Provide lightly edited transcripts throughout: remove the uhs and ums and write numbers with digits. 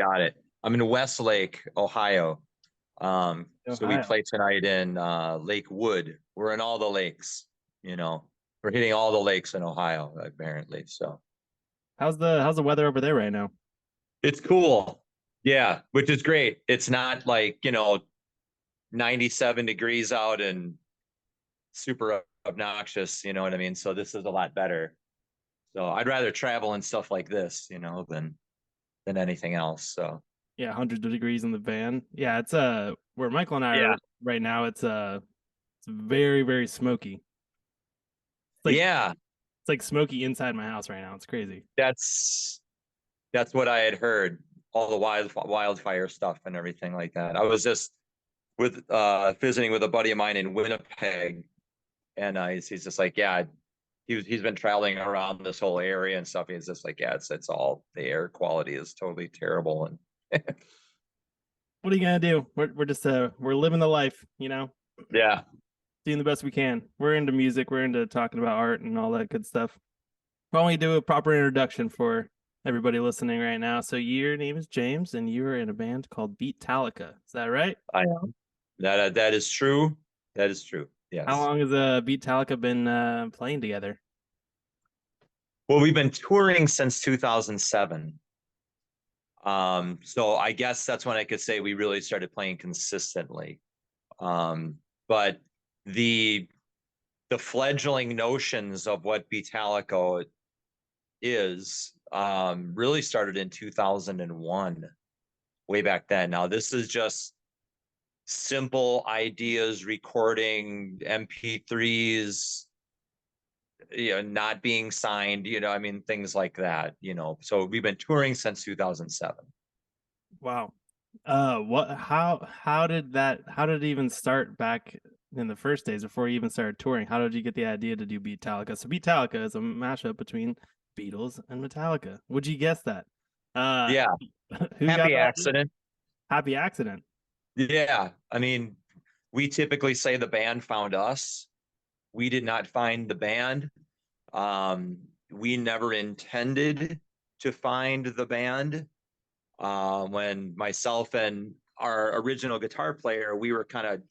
Got it. I'm in Westlake, Ohio. So we Ohio. play tonight in Lake Wood. We're in all the lakes, you know. We're hitting all the lakes in Ohio, apparently. So How's the weather over there right now? it's cool. Yeah, which is great. It's not like, 97 degrees out and super obnoxious, you know what I mean? So this is a lot better. So I'd rather travel and stuff like this, than anything else. So Yeah, hundreds of degrees in the van. Yeah, it's where Michael and I are yeah. right now. It's very very smoky. Yeah, It's like smoky inside my house right now. It's crazy. that's that's what I had heard. All the wildfire stuff and everything like that. I was just with visiting with a buddy of mine in Winnipeg, and he's just like, yeah, he's been traveling around this whole area and stuff. He's just like, yeah, it's all the air quality is totally terrible, and What are you gonna do? We're just we're living the life, yeah, doing the best we can. We're into music. We're into talking about art and all that good stuff. Why don't we do a proper introduction for everybody listening right now? So your name is James, and you are in a band called Beatallica. Is that right? I am. That is true. That is true. How Yes. long has Beatallica been playing together? Well, we've been touring since 2007. So I guess that's when I could say we really started playing consistently. But the the fledgling notions of what Beatallica is really started in 2001, way back then. Now this is just simple ideas, recording MP3s, not being signed, I mean, things like that, So we've been touring since 2007. Wow. What? How did it even start back in the first days before you even started touring? How did you get the idea to do Beatallica? So Beatallica is a mashup between Beatles and Metallica. Would you guess that? Uh, Yeah, who got happy that idea? accident. Happy accident. Yeah, I mean, we typically say the band found us. We did not find the band. We never intended to find the band. When myself and our original guitar player, we were kind of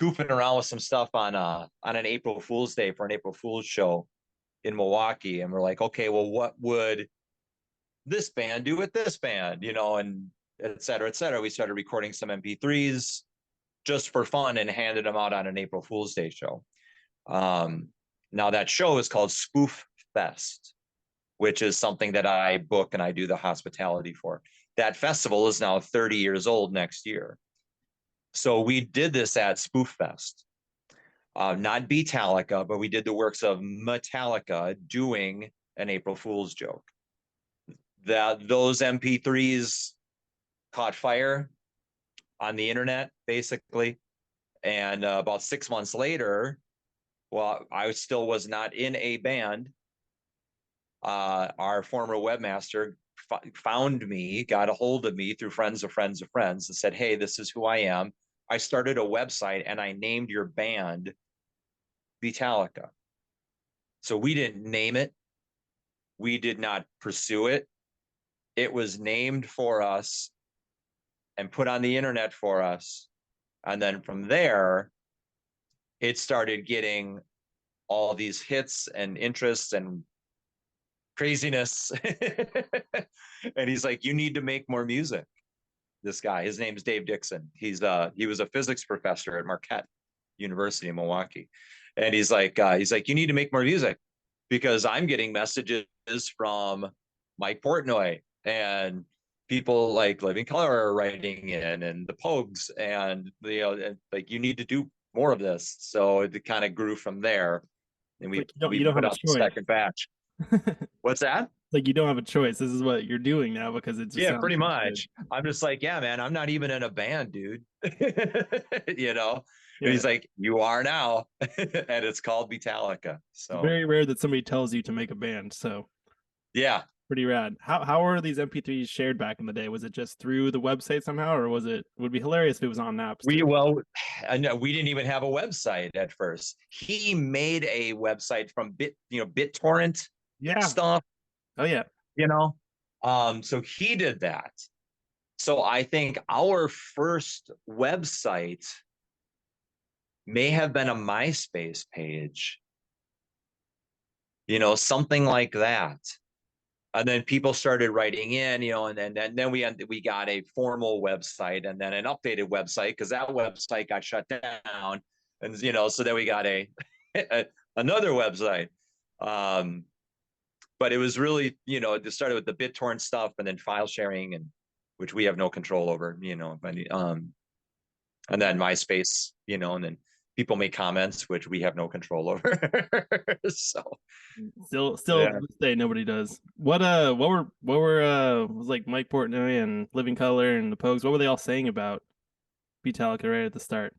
goofing around with some stuff on an April Fool's Day for an April Fool's show in Milwaukee, and we're like, okay, well, what would this band do with this band, and et cetera, et cetera. We started recording some MP3s just for fun and handed them out on an April Fool's Day show. Um, Now that show is called Spoof Fest, which is something that I book and I do the hospitality for. That festival is now 30 years old next year. So we did this at Spoof Fest, not Beatallica, but we did the works of Metallica doing an April Fool's joke. That those MP3s caught fire on the internet, basically. And about 6 months later, well, I still was not in a band. Our former webmaster found me, got a hold of me through friends of friends of friends, and said, "Hey, this is who I am. I started a website and I named your band Beatallica." So we didn't name it. We did not pursue it. It was named for us and put on the internet for us. And then from there, it started getting all these hits and interests and craziness. And he's like, you need to make more music. This guy, his name's Dave Dixon. He was a physics professor at Marquette University in Milwaukee. And he's like, you need to make more music because I'm getting messages from Mike Portnoy and people like Living Color are writing in and the Pogues and like you need to do more of this. So it kind of grew from there, and It's we like you we don't have put a out the choice. second batch. What's that? Like you don't have a choice. This is what you're doing now because it just Yeah, sounds pretty so good. much. I'm just like, yeah, man, I'm not even in a band, dude. you know? And Yeah. he's like, you are now. And it's called Beatallica. It's So very rare that somebody tells you to make a band. So yeah. pretty rad. How were these MP3s shared back in the day? Was it just through the website somehow, or was it would be hilarious if it was on We Napster? well, I know we didn't even have a website at first. He made a website from BitTorrent Yeah. stuff, Oh yeah. you know. So he did that. So I think our first website may have been a MySpace page, something like that. And then people started writing in, and then we got a formal website and then an updated website because that website got shut down, and so then we got another website. But it was really, it started with the BitTorrent stuff and then file sharing, and which we have no control over, and then MySpace, and then people make comments which we have no control over. So Still yeah. to this day nobody does. What were was like Mike Portnoy and Living Color and the Pogues, what were they all saying about Beatallica right at the start?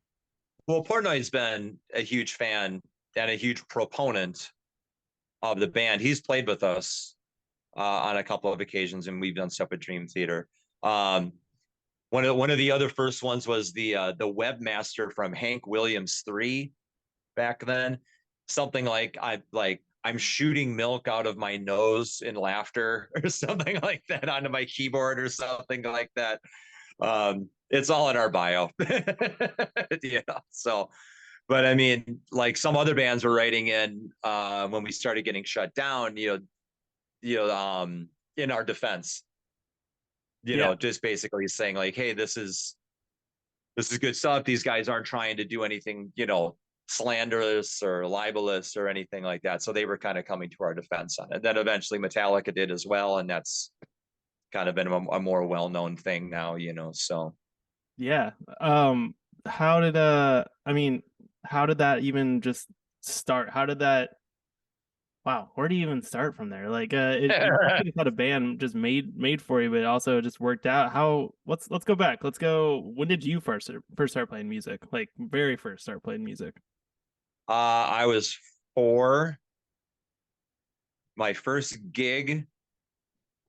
Well, Portnoy's been a huge fan and a huge proponent of the band. He's played with us on a couple of occasions, and we've done stuff at Dream Theater. Um, one of the other first ones was the webmaster from Hank Williams 3 back then. Something like I'm shooting milk out of my nose in laughter or something like that onto my keyboard or something like that. It's all in our bio. Yeah. So, but I mean, like some other bands were writing in when we started getting shut down, in our defense, Yeah. just basically saying like, hey, this is good stuff. These guys aren't trying to do anything, slanderous or libelous or anything like that. So they were kind of coming to our defense on it. And then eventually Metallica did as well, and that's kind of been a more well-known thing now, so. Yeah. How did I mean, how did that even just start? How did that wow, where do you even start from there? Like you had a band just made for you, but it also just worked out. How let's go back. Let's go. When did you first start playing music? Like very first start playing music? I was 4. My first gig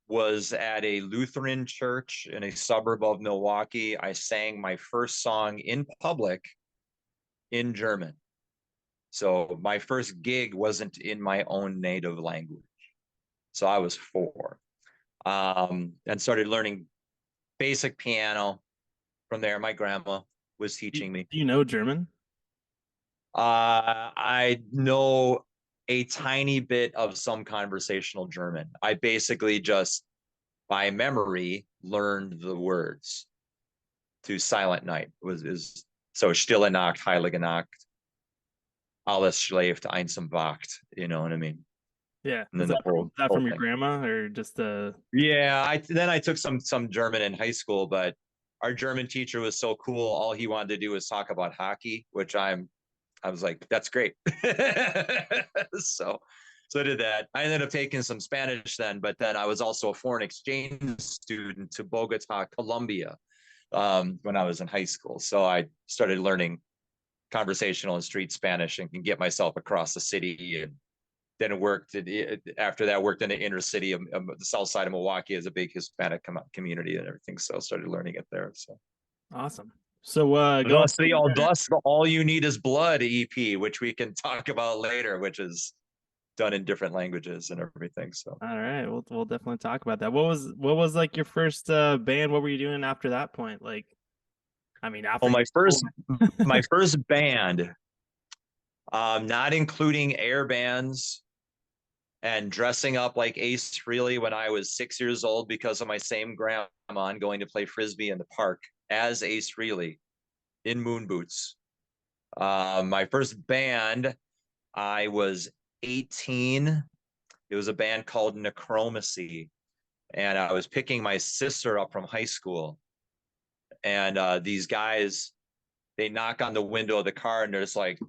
was at a Lutheran church in a suburb of Milwaukee. I sang my first song in public in German. So my first gig wasn't in my own native language. So I was 4. And started learning basic piano from there. My grandma was teaching me. Do you know German? I know a tiny bit of some conversational German. I basically just by memory learned the words to Silent Night. Is so Stille Nacht, Heilige Nacht, alles schläft, einsam wacht. You know what I mean? Yeah. And Was then the whole that whole from your thing. grandma or just Yeah, I took some German in high school, but our German teacher was so cool. All he wanted to do was talk about hockey, which I was like, that's great. so so I did that. I ended up taking some Spanish then, but then I was also a foreign exchange student to Bogota, Colombia, when I was in high school. So I started learning conversational and street Spanish and can get myself across the city. And then after that, worked in the inner city of the south side of Milwaukee as a big Hispanic community and everything. So I started learning it there. So awesome. So going thus from there. the All You Need Is Blood EP, which we can talk about later, which is done in different languages and everything. So All right, we'll definitely talk about that. What was like your first band? What were you doing after that point? Like, I mean, oh after you my first band, not including air bands and dressing up like Ace Frehley when I was 6 years old because of my same grandma and going to play frisbee in the park as Ace Frehley in moon boots. My first band, I was 18. It was a band called Necromacy, and I was picking my sister up from high school. And these guys, they knock on the window of the car and they're just like,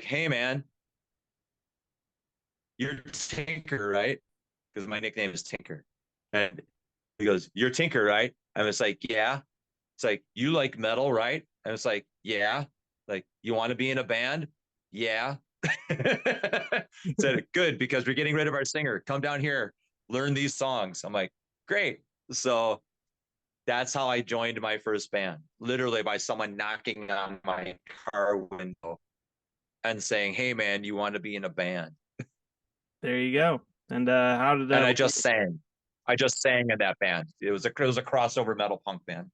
hey man, you're Tinker, right? Because my nickname is Tinker. And he goes, you're Tinker, right? And it's like, yeah. It's like, you like metal, right? And it's like, yeah. Like, you want to be in a band? Yeah. Said good because we're getting rid of our singer. Come down here, learn these songs. I'm like, great. So that's how I joined my first band, literally by someone knocking on my car window and saying, hey man, you want to be in a band? there you go. And how did And I just sang. I just sang in that band. It was a crossover metal punk band.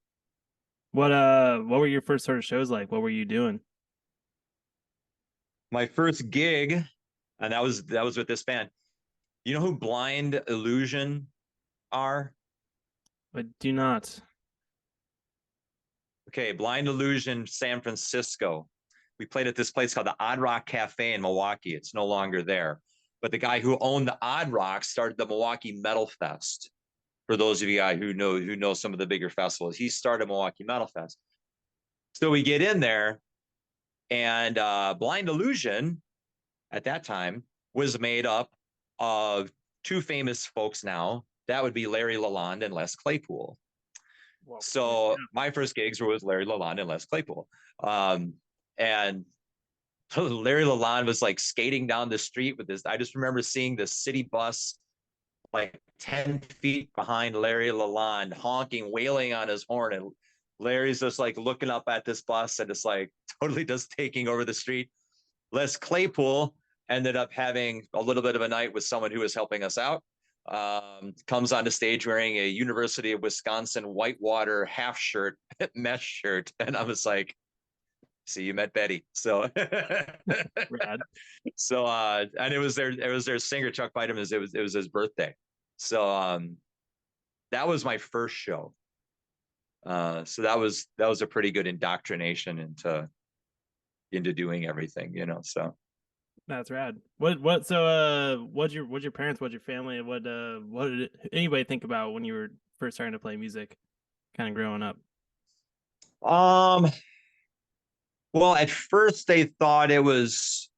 What were your first sort of shows like? What were you doing? My first gig, and that was with this band. You know who Blind Illusion are? I do not. Okay, Blind Illusion, San Francisco. We played at this place called the Odd Rock Cafe in Milwaukee. It's no longer there. But the guy who owned the Odd Rock started the Milwaukee Metal Fest. For those of you guys who know some of the bigger festivals, he started Milwaukee Metal Fest. So we get in there, and Blind Illusion at that time was made up of two famous folks now. That would be Larry Lalonde and Les Claypool. Well, So my first gigs were with Larry Lalonde and Les Claypool. And Larry Lalonde was like skating down the street with this. I just remember seeing the city bus like 10 feet behind Larry Lalonde, honking, wailing on his horn. And Larry's just like looking up at this bus and it's like totally just taking over the street. Les Claypool ended up having a little bit of a night with someone who was helping us out. Comes on the stage wearing a University of Wisconsin Whitewater half shirt, mesh shirt. And I was like, see, you met Betty. So, rad. so, and it was their singer, Chuck Vitamins. It was his birthday. So, that was my first show. So that was a pretty good indoctrination into doing everything, so. That's rad. So what'd your parents, what'd your family, what did anybody think about when you were first starting to play music, kind of growing up? Um, well, at first they thought it was,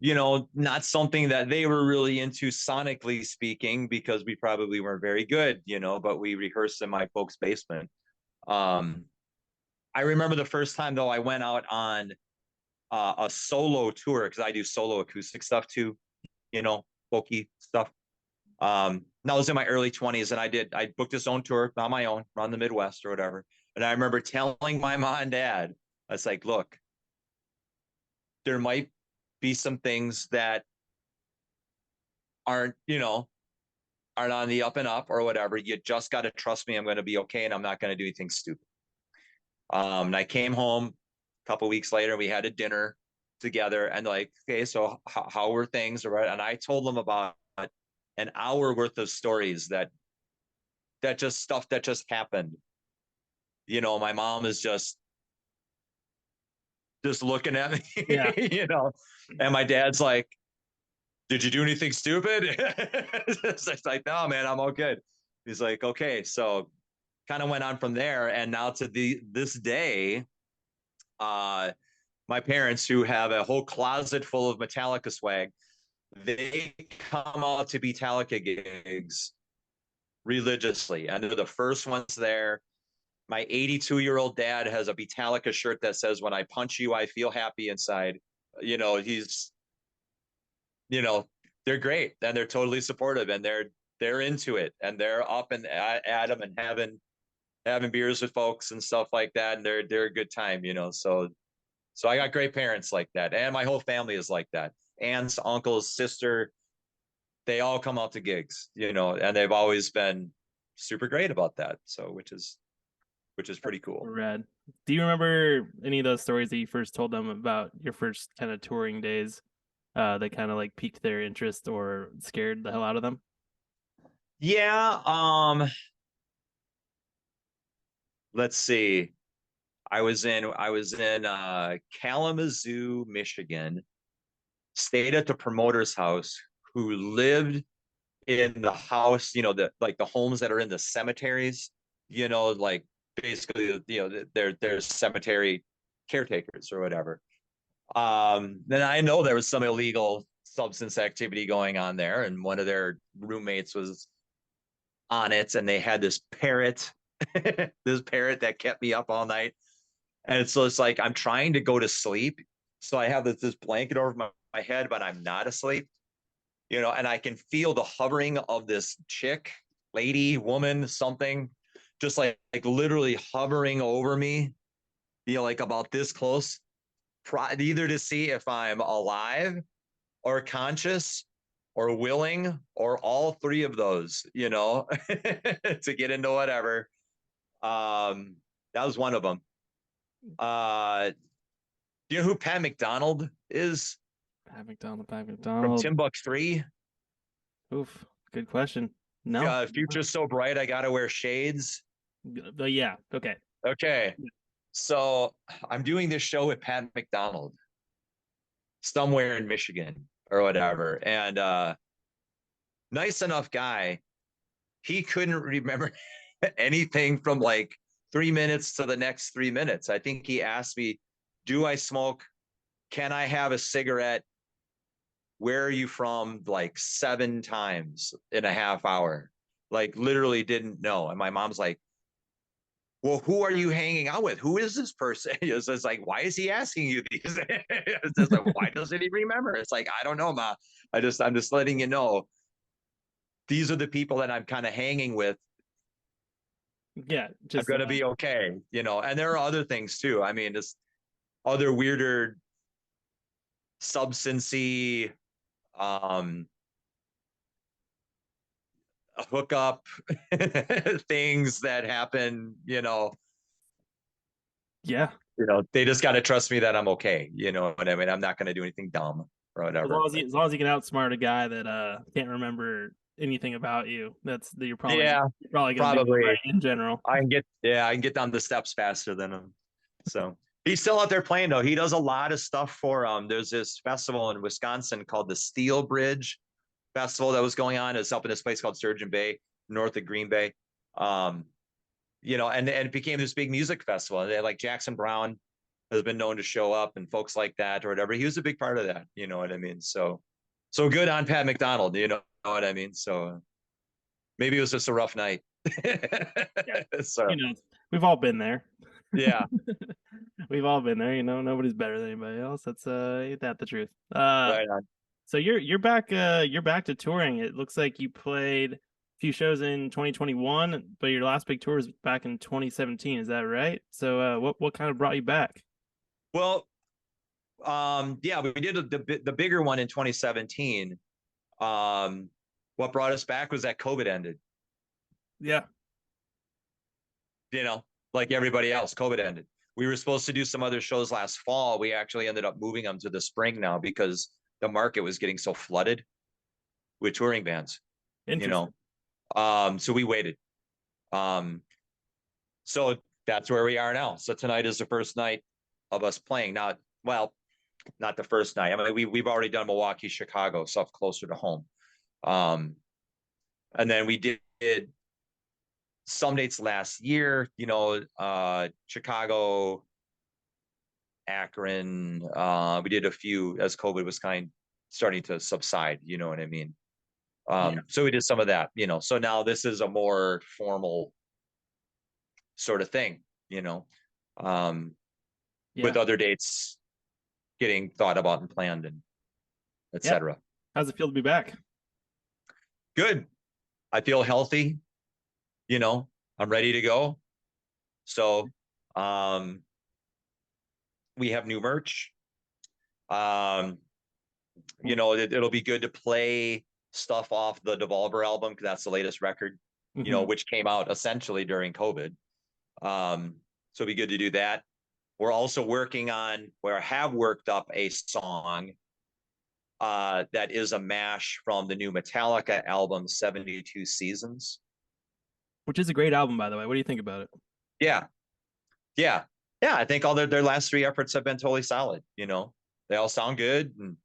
not something that they were really into sonically speaking, because we probably weren't very good, but we rehearsed in my folks' basement. Um, I remember the first time though I went out on a solo tour, because I do solo acoustic stuff too, folky stuff. And I was in my early 20s, and I booked this own tour on my own around the Midwest or whatever. And I remember telling my mom and dad, I was like, look, there might be some things that aren't, aren't on the up and up or whatever. You just got to trust me. I'm going to be okay. And I'm not going to do anything stupid. And I came home a couple weeks later. We had a dinner together, and like, okay, so how were things? And I told them about an hour worth of stories that just stuff that just happened. My mom is just looking at me, Yeah. and my dad's like, did you do anything stupid? It's like, no, man, I'm all good. He's like, okay. So kind of went on from there. And now to this day, my parents, who have a whole closet full of Metallica swag, they come out to Beatallica gigs religiously. And they're the first ones there. My 82-year-old dad has a Beatallica shirt that says, when I punch you, I feel happy inside. He's, they're great, and they're totally supportive, and they're into it, and they're up and at them and having beers with folks and stuff like that. And they're a good time, so I got great parents like that. And my whole family is like that. Aunts, uncles, sister, they all come out to gigs, and they've always been super great about that. So, which is pretty cool. Rad. Do you remember any of those stories that you first told them about your first kind of touring days, that kind of like piqued their interest or scared the hell out of them? Yeah. Let's see. I was in Kalamazoo, Michigan, stayed at the promoter's house, who lived in the house, the homes that are in the cemeteries, like basically, they're cemetery caretakers or whatever. Then I know there was some illegal substance activity going on there, and one of their roommates was on it, and they had this parrot, this parrot that kept me up all night. And so it's like I'm trying to go to sleep. So I have this blanket over my head, but I'm not asleep, and I can feel the hovering of this chick, lady, woman, something, just like literally hovering over me, like about this close, either to see if I'm alive or conscious, or willing or all three of those, you know, to get into whatever. That was one of them. Do you know who Pat McDonald is Pat McDonald. Pat from McDonald. Timbuk3? Oof. Good question. No. Future's so bright, I gotta wear shades. But yeah. Okay. Okay. So I'm doing this show with Pat McDonald somewhere in Michigan or whatever. And nice enough guy. He couldn't remember anything from like 3 minutes to the next 3 minutes. I think he asked me, do I smoke? Can I have a cigarette? Where are you from? Like 7 times in a half hour. Like literally didn't know. And my mom's like, well, who are you hanging out with? Who is this person? It's like, why is he asking you these? It's just like, why doesn't he remember? It's like, I don't know, Ma. I'm just letting you know. These are the people that I'm kind of hanging with. Yeah. I'm gonna be okay, you know. And there are other things too. I mean, just other weirder substancey hookup things that happen, you know. Yeah. You know, they just got to trust me that I'm okay. You know what I mean? I'm not going to do anything dumb or whatever. As long as you can outsmart a guy that can't remember anything about you, you're probably gonna do probably. right in general. I can get down the steps faster than him. So he's still out there playing though. He does a lot of stuff for there's this festival in Wisconsin called the Steel Bridge Festival that was going on. It's up in this place called Sturgeon Bay, north of Green Bay. You know, and it became this big music festival. And like Jackson Brown has been known to show up and folks like that or whatever. He was a big part of that, you know what I mean? So good on Pat McDonald, you know what I mean? So maybe it was just a rough night. Yeah. So you know, we've all been there. yeah. We've all been there, you know, nobody's better than anybody else. That's ain't that the truth. Right on. So you're back to touring. It looks like you played a few shows in 2021, but your last big tour was back in 2017. Is that right? So what kind of brought you back? Well, yeah, we did the bigger one in 2017. What brought us back was that COVID ended. Yeah. You know, like everybody else, COVID ended. We were supposed to do some other shows last fall. We actually ended up moving them to the spring now because the market was getting so flooded with touring bands, you know. So we waited. So that's where we are now. So tonight is the first night of us playing. Now, well, not the first night. I mean, we've already done Milwaukee, Chicago, stuff closer to home. And then we did some dates last year, you know, Chicago, Akron. We did a few as COVID was starting to subside, you know what I mean? So we did some of that, you know. So now this is a more formal sort of thing, you know, with other dates getting thought about and planned and etc. How's it feel to be back? Good. I feel healthy, you know, I'm ready to go. So we have new merch. You know, it'll be good to play stuff off the Devolver album because that's the latest record, you know, which came out essentially during COVID. So it'll be good to do that. We're also working on, or have worked up a song that is a mash from the new Metallica album, 72 Seasons. Which is a great album, by the way. What do you think about it? Yeah. I think all their last 3 efforts have been totally solid. You know, they all sound good, and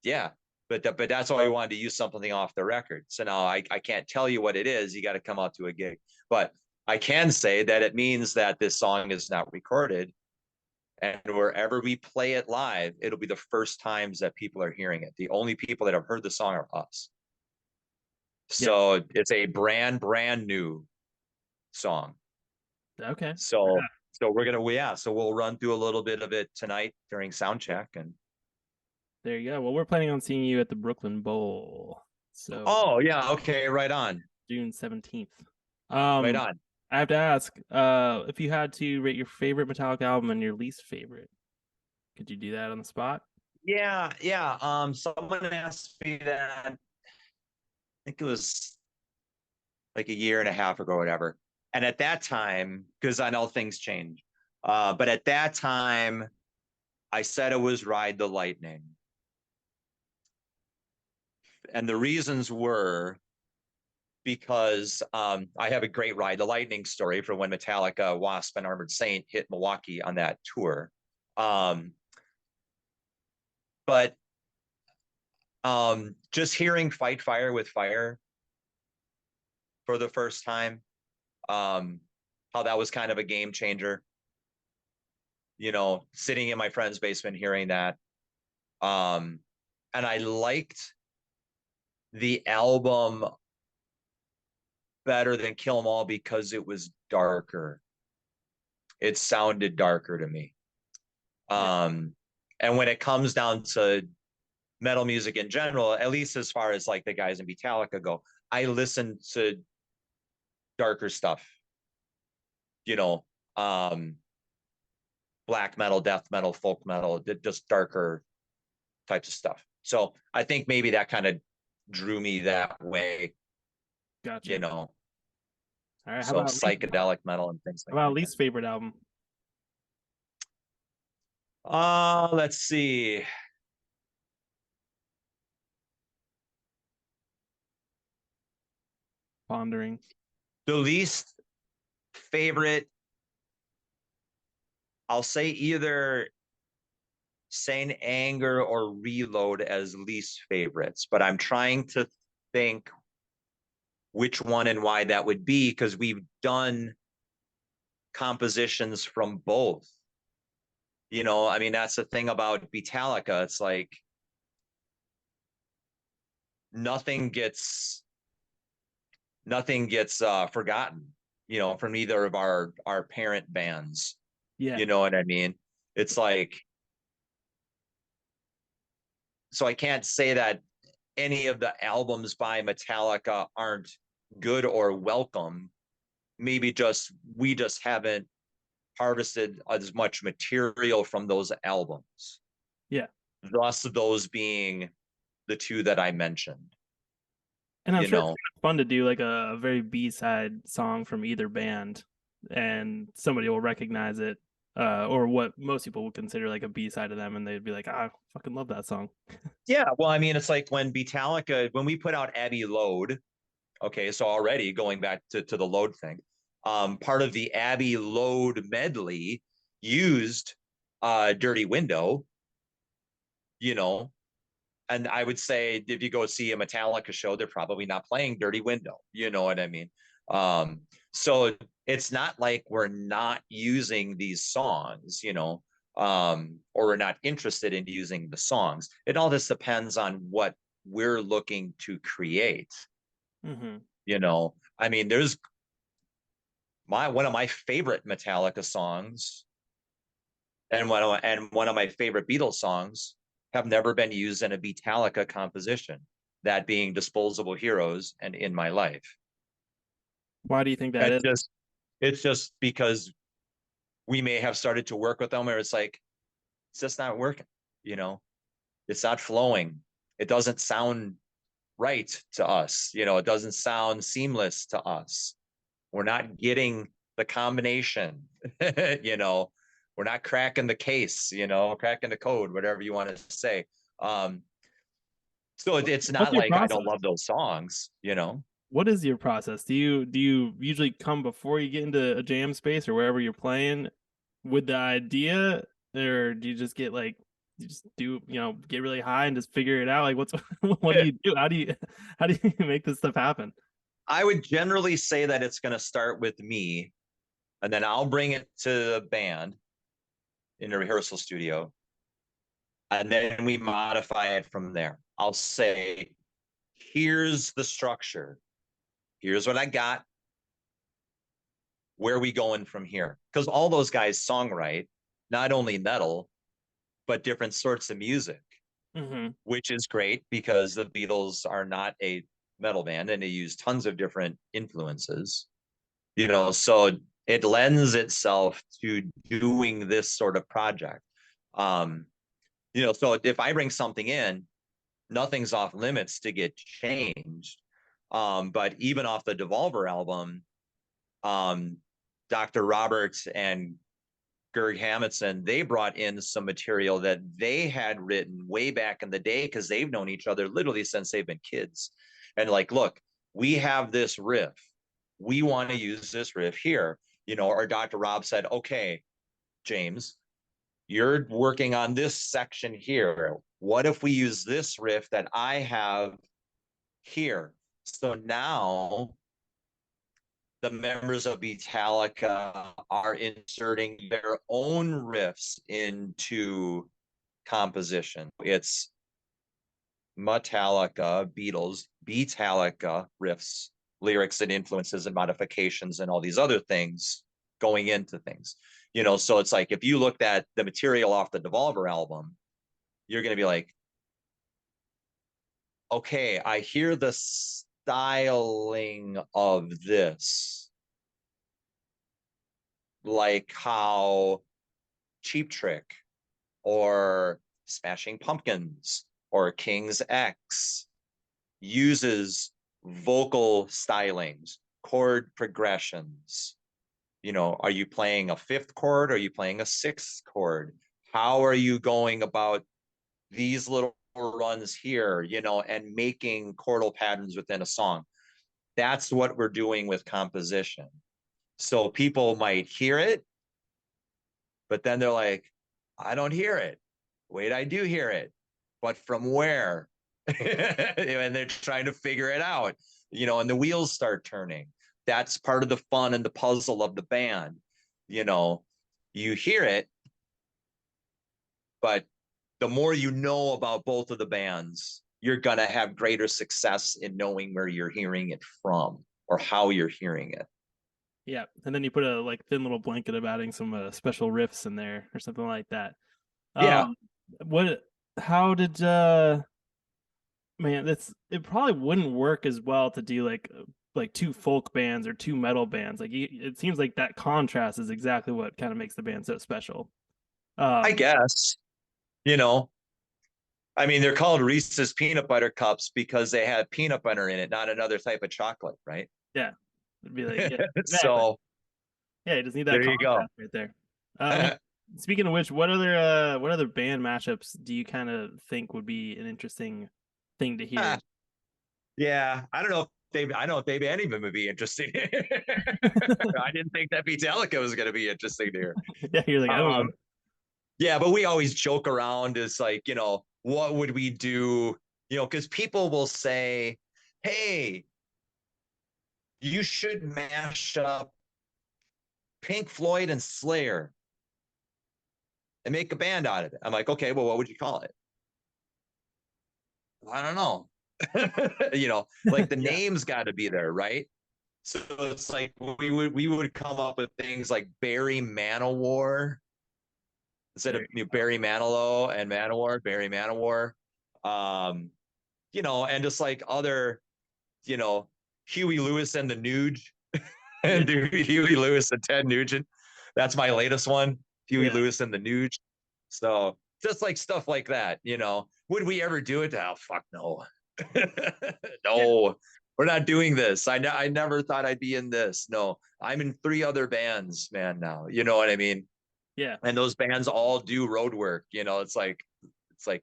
yeah. But that's why we wanted to use something off the record. So now I can't tell you what it is. You got to come out to a gig. But I can say that it means that this song is not recorded, and wherever we play it live, it'll be the first times that people are hearing it. The only people that have heard the song are us. So it's a brand new song. Okay. So we're gonna so we'll run through a little bit of it tonight during sound check, and there you go. Well, we're planning on seeing you at the Brooklyn Bowl. So okay, right on. June 17th. Right on. I have to ask, if you had to rate your favorite Metallica album and your least favorite, could you do that on the spot? Yeah. Someone asked me that think it was like a year and a half ago or whatever. And at that time, because I know things change, but at that time, I said it was Ride the Lightning. And the reasons were because I have a great Ride the Lightning story for when Metallica, Wasp, and Armored Saint hit Milwaukee on that tour. Um, but just hearing Fight Fire with Fire for the first time, how that was kind of a game changer. You know, sitting in my friend's basement hearing that. And I liked the album better than Kill 'Em All because it was darker. It sounded darker to me. Yeah. And when it comes down to metal music in general, at least as far as like the guys in Beatallica go, I listen to darker stuff, you know, black metal, death metal, folk metal, just darker types of stuff. So I think maybe that kind of drew me that way, Gotcha. you know. All right. So psychedelic metal and things how like about that. least favorite album? Let's see. Pondering. The least favorite, I'll say either Saint Anger or Reload as least favorites, but I'm trying to think which one and why that would be because we've done compositions from both. You know, I mean, that's the thing about Beatallica. It's like nothing gets forgotten, you know, from either of our parent bands. Yeah. You know what I mean? It's like, so I can't say that any of the albums by Metallica aren't good or welcome. Maybe just we just haven't harvested as much material from those albums. Yeah. Thus, those being the two that I mentioned. And I'm You sure it's know, kind of fun to do like a very B-side song from either band, and somebody will recognize it, or what most people would consider like a B-side of them, and they'd be like, "I fucking love that song." yeah. Well, I mean, it's like when Beatallica, when we put out Abbey Load. Okay, so already going back to the Load thing, part of the Abbey Load medley used Dirty Window. You know, and I would say if you go see a Metallica show, they're probably not playing Dirty Window. You know what I mean? Um, so it's not like we're not using these songs, you know, or we're not interested in using the songs. It all just depends on what we're looking to create. Mm-hmm. You know, I mean, there's one of my favorite Metallica songs and one of my favorite Beatles songs have never been used in a Beatallica composition, that being Disposable Heroes and In My Life. Why do you think that It's is? just because we may have started to work with them where it's like, it's just not working, you know, it's not flowing. It doesn't sound right to us, you know, it doesn't sound seamless to us. We're not getting the combination, you know, we're not cracking the case, you know, cracking the code, whatever you want to say. Um, so it's What's not your like I process? don't love those songs, you know. What is your process? Do you usually come before you get into a jam space or wherever you're playing with the idea, or do you just get like you just do get really high and just figure it out? Like what's what do you do? How do you make this stuff happen? I would generally say that it's going to start with me, and then I'll bring it to the band in the rehearsal studio, and then we modify it from there. I'll say, here's the structure. Here's what I got. Where are we going from here? Because all those guys songwrite not only metal, but different sorts of music, Mm-hmm. which is great because the Beatles are not a metal band and they use tons of different influences, you know, so it lends itself to doing this sort of project. Um, you know, so if I bring something in, nothing's off limits to get changed. But even off the Devolver album, um, Dr. Roberts and Gerg Hammondson, they brought in some material that they had written way back in the day because they've known each other literally since they've been kids. And like, look, we have this riff. We want to use this riff here. Or Dr. Rob said, okay, Jaymz, you're working on this section here. What if we use this riff that I have here? So now the members of Beatallica are inserting their own riffs into composition. It's Metallica, Beatles, Beatallica riffs, lyrics and influences and modifications and all these other things going into things. So it's like if you looked at the material off the Devolver album, you're going to be like, okay, I hear the styling of this, like how Cheap Trick or Smashing Pumpkins or King's X uses vocal stylings, chord progressions. Are you playing a fifth chord? Are you playing a sixth chord? How are you going about these little runs here, and making chordal patterns within a song? That's what we're doing with composition. So people might hear it, but then they're like, I don't hear it. Wait, I do hear it. But from where? And they're trying to figure it out, and the wheels start turning. That's part of the fun and the puzzle of the band. You hear it, but the more you know about both of the bands, you're going to have greater success in knowing where you're hearing it from or how you're hearing it. Yeah, and then you put a like thin little blanket of adding some special riffs in there or something like that. Yeah. What? How did man? It probably wouldn't work as well to do like two folk bands or two metal bands. Like it seems like that contrast is exactly what kind of makes the band so special. I Um, guess, you know, I mean, they're called Reese's peanut butter cups because they have peanut butter in it, not another type of chocolate, right? yeah, it'd be like yeah, exactly. So Yeah, you just need that there you go. contrast right there. Speaking of which, what other band mashups do you kind of think would be an interesting thing to hear? Yeah, I don't know if I don't think any of them would be interesting. I didn't think that Beatallica was going to be interesting to hear. Yeah, you're like, I don't know. Um, yeah, but we always joke around is like, what would we do? Because people will say, hey, you should mash up Pink Floyd and Slayer and make a band out of it. I'm like, okay, well, what would you call it? I don't know. Like the Yeah, name's got to be there, right? So it's like we would come up with things like Barry Manowar instead of Barry Manilow and Manowar, Barry Manowar. Um, and just like other, you know, Huey Lewis and the Nuge, yeah, and Huey Lewis and Ted Nugent. That's my latest one, Huey yeah, Lewis and the Nuge. So just like stuff like that. Would we ever do it? Oh, fuck no. yeah, No, we're not doing this. I never thought I'd be in this. No, I'm in 3 other bands, man, now. You know what I mean? yeah. And those bands all do road work. It's like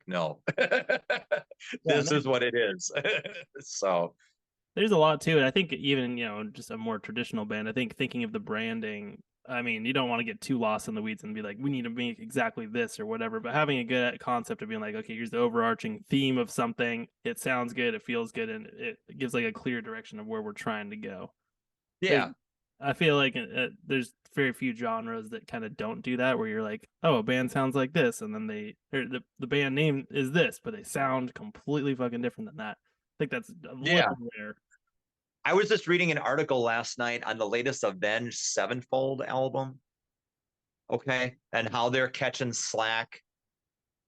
no. Yeah, and This is what it is. So there's a lot to it. I think even, just a more traditional band, I think thinking of the branding, I mean, you don't want to get too lost in the weeds and be like, we need to make exactly this or whatever, but having a good concept of being like, okay, here's the overarching theme of something. It sounds good, it feels good, and it gives like a clear direction of where we're trying to go. There's, yeah. I feel like there's very few genres that kind of don't do that, where you're like, oh, a band sounds like this, and then the band name is this, but they sound completely fucking different than that. I think that's a Yeah. little rare. I was just reading an article last night on the latest Avenged Sevenfold album. Okay. And how they're catching slack.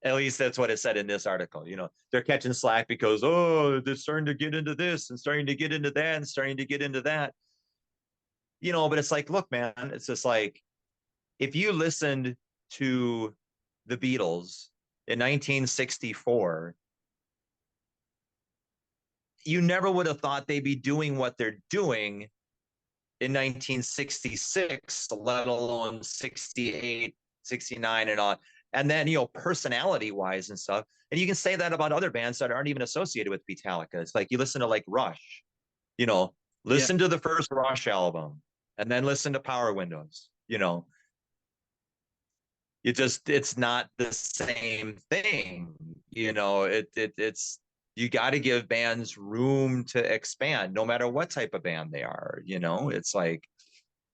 At least that's what it said in this article. They're catching slack because, oh, they're starting to get into this and starting to get into that and starting to get into that. But it's like, look, man, it's just like if you listened to the Beatles in 1964, you never would have thought they'd be doing what they're doing in 1966, let alone 68, 69 and all. And then, personality wise and stuff. And you can say that about other bands that aren't even associated with Beatallica. It's like you listen to like Rush, you know, Yeah. listen to the first Rush album and then listen to Power Windows, it's not the same thing. It's, you got to give bands room to expand no matter what type of band they are. It's like,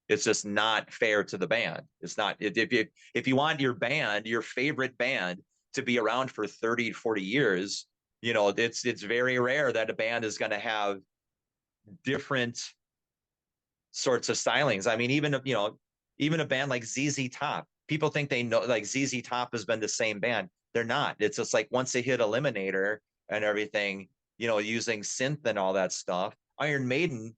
it's just not fair to the band. It's not, if you want your favorite band to be around for 30 to 40 years, it's very rare that a band is going to have different sorts of stylings. I mean, even a band like ZZ Top, people think they know, like, ZZ Top has been the same band. They're not. It's just like once they hit Eliminator and everything, using synth and all that stuff. Iron Maiden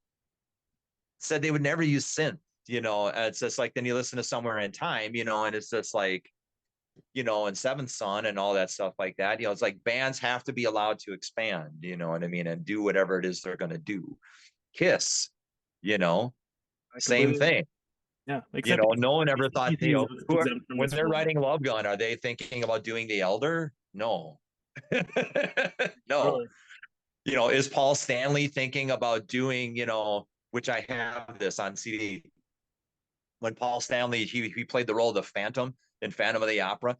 said they would never use synth. It's just like, then you listen to Somewhere in Time, and it's just like, and Seventh Son and all that stuff like that. It's like bands have to be allowed to expand, you know what I mean, and do whatever it is they're going to do. Kiss, you know, I same completely, thing. yeah. Except No one ever thought, AC/DC is exempt from when this they're rule. writing Love Gun, are they thinking about doing The Elder? No. No. Really? Is Paul Stanley thinking about doing, which I have this on CD, when Paul Stanley, he played the role of the Phantom in Phantom of the Opera,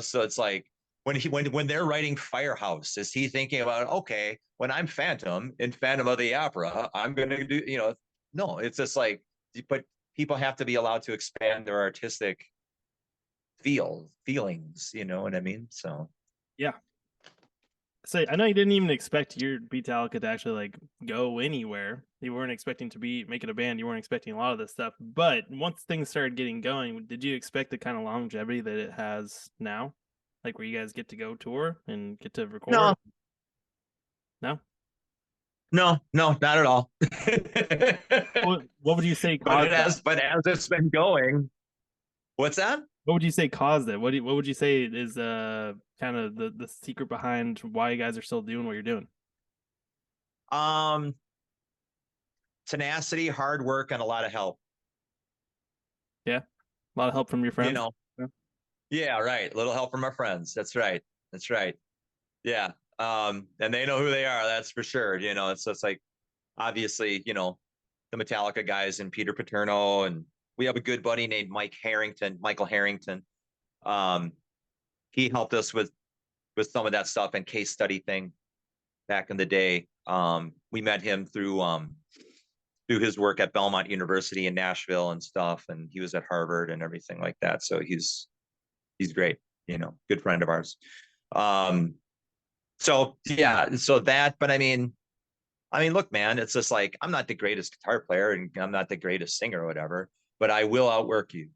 so it's like, when they're writing Firehouse, is he thinking about, okay, when I'm Phantom in Phantom of the Opera, I'm going to do, no, it's just like, but people have to be allowed to expand their artistic feelings, you know what I mean? So Yeah. So I know you didn't even expect your Beatallica to actually like go anywhere. You weren't expecting to be making a band. You weren't expecting a lot of this stuff. But once things started getting going, did you expect the kind of longevity that it has now? Like where you guys get to go tour and get to record? no, No? not at all. What would you say but caused that? as it's been going, what's that? What would you say caused it? What would you say is kind of the secret behind why you guys are still doing what you're doing? Um, tenacity, hard work, and a lot of help. Yeah. A lot of help from your You friends. know, Yeah. yeah, right. A little help from our friends. That's right. That's right. Yeah. And they know who they are. That's for sure. It's like, obviously, the Metallica guys and Peter Paterno, and we have a good buddy named Michael Harrington. Um, he helped us with some of that stuff and case study thing back in the day. We met him through his work at Belmont University in Nashville and stuff, and he was at Harvard and everything like that. So he's great, good friend of ours. So yeah, so that, but I mean, look, man, it's just like, I'm not the greatest guitar player and I'm not the greatest singer or whatever, but I will outwork you.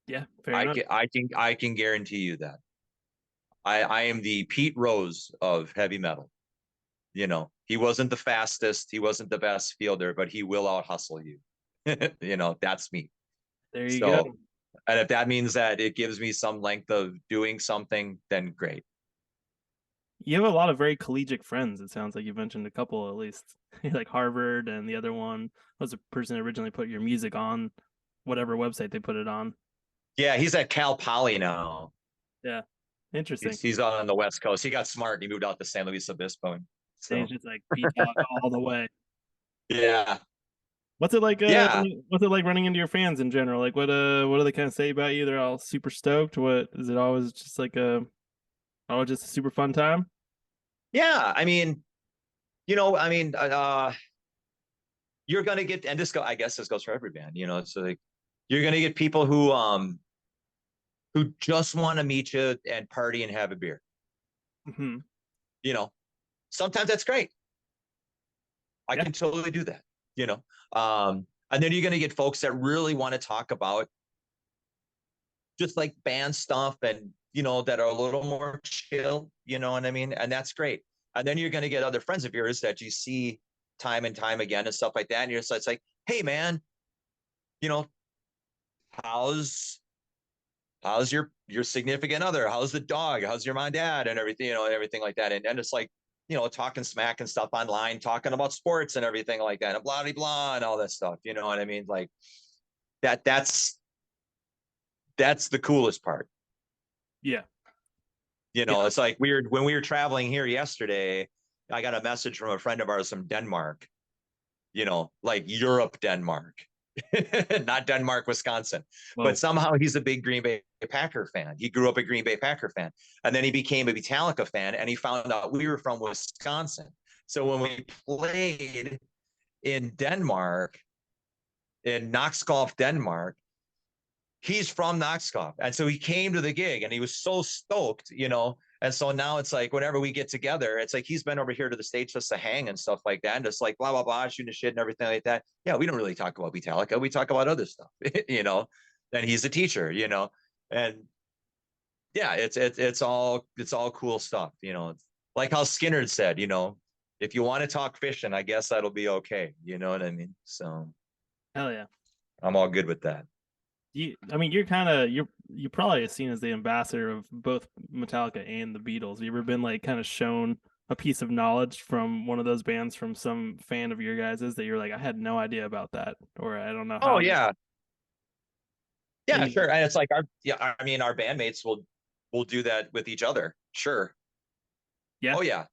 Yeah, fair enough. I can guarantee you that. I am the Pete Rose of heavy metal. He wasn't the fastest, he wasn't the best fielder, but he will out hustle you. That's me. There you go. So, and if that means that it gives me some length of doing something, then great. You have a lot of very collegiate friends. It sounds like you mentioned a couple at least, like Harvard, and the other one was a person that originally put your music on whatever website they put it on. Yeah, he's at Cal Poly now. Yeah, interesting. He's on the West Coast. He got smart and he moved out to San Luis Obispo. And he's So just like beat out all the way. yeah, What's it like? yeah, What's it like running into your fans in general? Like, what do they kind of say about you? They're all super stoked. What is it always just like just a super fun time? yeah. You're gonna get, and I guess this goes for every band. So like, you're gonna get people who just want to meet you and party and have a beer. Mm-hmm. You know, Sometimes that's great. I Yeah, can totally do that. You know, and then you're gonna get folks that really want to talk about just like band stuff, and that are a little more chill. You know what I mean? And that's great. And then you're gonna get other friends of yours that you see time and time again and stuff like that. And it's like, hey man, you know, how's your significant other? How's the dog? How's your mom, dad, and everything, and everything like that. And it's like, you know, talking smack and stuff online, talking about sports and everything like that, and blah blah blah and all that stuff. You know what I mean? Like that's the coolest part. Yeah. You Yeah. know, it's like weird when we were traveling here yesterday. I got a message from a friend of ours from Denmark. You know, like Europe, Denmark, not Denmark, Wisconsin. But Whoa. somehow he's a big Green Bay Packer fan. He grew up a Green Bay Packer fan. And then he became a Beatallica fan and he found out we were from Wisconsin. So when we played in Denmark, in Knoxgolf, Denmark, he's from Knoxgolf. And so he came to the gig and he was so stoked, you know. And so now it's like whenever we get together, it's like he's been over here to the States just to hang and stuff like that. And just like blah, blah, blah, shooting the shit and everything like that. Yeah, we don't really talk about Beatallica. We talk about other stuff, you know. And he's a teacher, you know. And yeah, it's all cool stuff, you know. It's like how Skinner said, you know, if you want to talk fishing, I guess that'll be okay. You know what I mean? So Hell yeah. I'm all good with that. I mean, you're kind of you're probably seen as the ambassador of both Metallica and the Beatles. You ever been like kind of shown a piece of knowledge from one of those bands from some fan of your guys's that you're like, I had no idea about that, or I don't know Oh how this. yeah. Yeah, Any, sure. And it's like I mean, our bandmates will do that with each other. Sure. yeah, Oh yeah.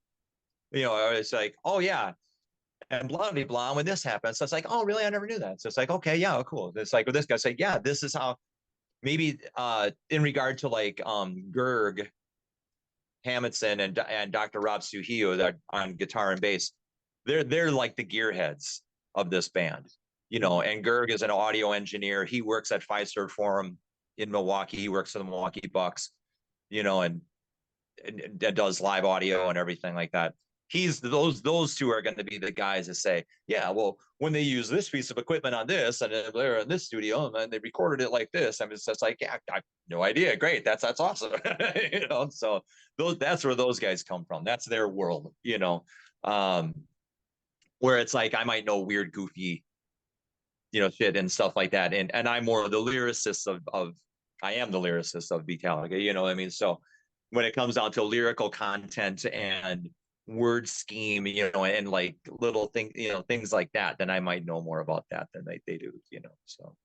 You know, it's like, oh yeah. And blah blah blah. When this happens, so it's like, oh really? I never knew that. So it's like, okay, yeah, cool. It's like with this guy, say, yeah, this is how maybe in regard to like Gerg Hammondson and Dr. Rob Suhio that on guitar and bass, they're like the gearheads of this band, you know. And Gerg is an audio engineer. He works at Fiserv Forum in Milwaukee. He works for the Milwaukee Bucks, you know, and does live audio and everything like that. He's those two are going to be the guys that say, yeah, well, when they use this piece of equipment on this and they're in this studio and they recorded it like this, I mean, it's like, yeah, I have no idea. Great, that's awesome, you know. So that's where those guys come from. That's their world, you know. Um, where it's like I might know weird, goofy, you know, shit and stuff like that, and I'm more the lyricist of I am the lyricist of Beatallica, you know what I mean? So when it comes down to lyrical content and word scheme, you know, and like little things, you know, things like that, then I might know more about that than they do, you know. So